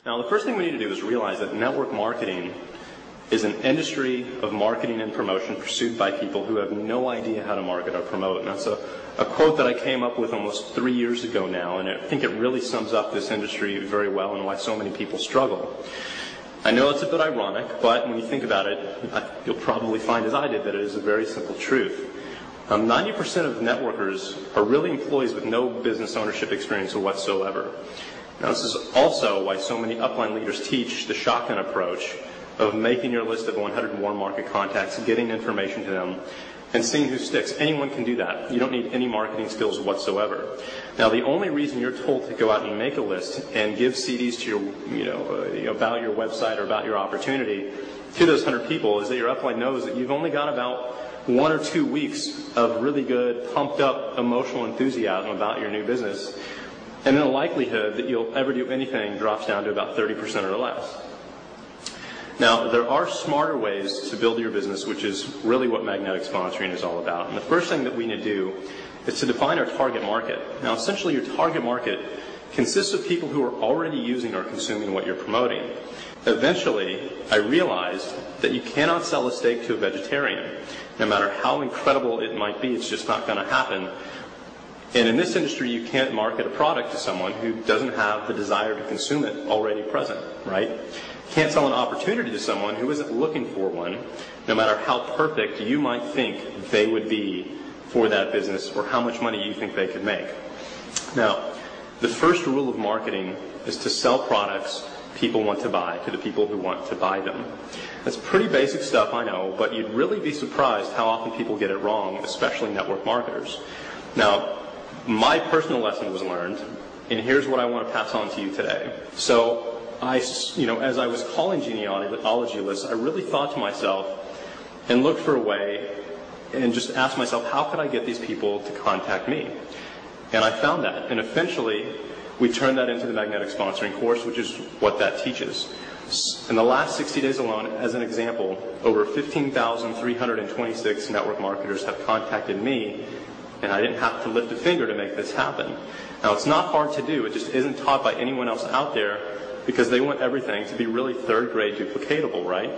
Now, the first thing we need to do is realize that network marketing is an industry of marketing and promotion pursued by people who have no idea how to market or promote. And that's a quote that I came up with almost 3 years ago now, and I think it really sums up this industry very well and why so many people struggle. I know it's a bit ironic, but when you think about it, you'll probably find, as I did, that it is a very simple truth. 90% of networkers are really employees with no business ownership experience whatsoever. Now, this is also why so many upline leaders teach the shotgun approach of making your list of 100 warm market contacts, getting information to them, and seeing who sticks. Anyone can do that. You don't need any marketing skills whatsoever. Now, the only reason you're told to go out and make a list and give CDs to your, about your website or about your opportunity to those 100 people is that your upline knows that you've only got about 1 or 2 weeks of really good, pumped up emotional enthusiasm about your new business. And then the likelihood that you'll ever do anything drops down to about 30% or less. Now, there are smarter ways to build your business, which is really what magnetic sponsoring is all about. And the first thing that we need to do is to define our target market. Now, essentially, your target market consists of people who are already using or consuming what you're promoting. Eventually, I realized that you cannot sell a steak to a vegetarian. No matter how incredible it might be, it's just not going to happen. And in this industry, you can't market a product to someone who doesn't have the desire to consume it already present, right? You can't sell an opportunity to someone who isn't looking for one, no matter how perfect you might think they would be for that business or how much money you think they could make. Now, the first rule of marketing is to sell products people want to buy to the people who want to buy them. That's pretty basic stuff, I know, but you'd really be surprised how often people get it wrong, especially network marketers. Now, my personal lesson was learned, and here's what I want to pass on to you today. So, as I was calling genealogy lists, I really thought to myself and looked for a way and just asked myself, how could I get these people to contact me? And I found that, and eventually we turned that into the magnetic sponsoring course, which is what that teaches. In the last 60 days alone, as an example, over 15,326 network marketers have contacted me, and I didn't have to lift a finger to make this happen. Now, it's not hard to do. It just isn't taught by anyone else out there because they want everything to be really third-grade duplicatable, right?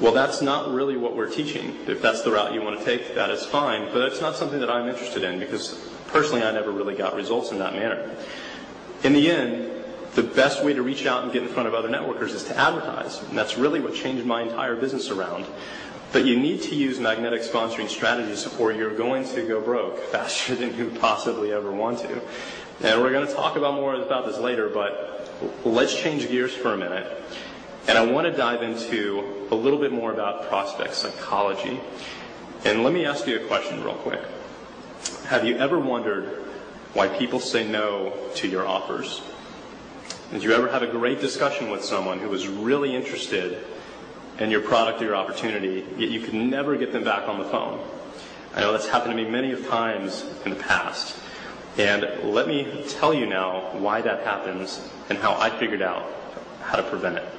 Well, that's not really what we're teaching. If that's the route you want to take, that is fine, but it's not something that I'm interested in because personally I never really got results in that manner. In the end, the best way to reach out and get in front of other networkers is to advertise, and that's really what changed my entire business around. But you need to use magnetic sponsoring strategies or you're going to go broke faster than you possibly ever want to. And we're going to talk more about this later, but let's change gears for a minute. And I want to dive into a little bit more about prospect psychology. And let me ask you a question real quick. Have you ever wondered why people say no to your offers? Did you ever have a great discussion with someone who was really interested in your product or your opportunity, yet you could never get them back on the phone? I know that's happened to me many times in the past. And let me tell you now why that happens and how I figured out how to prevent it.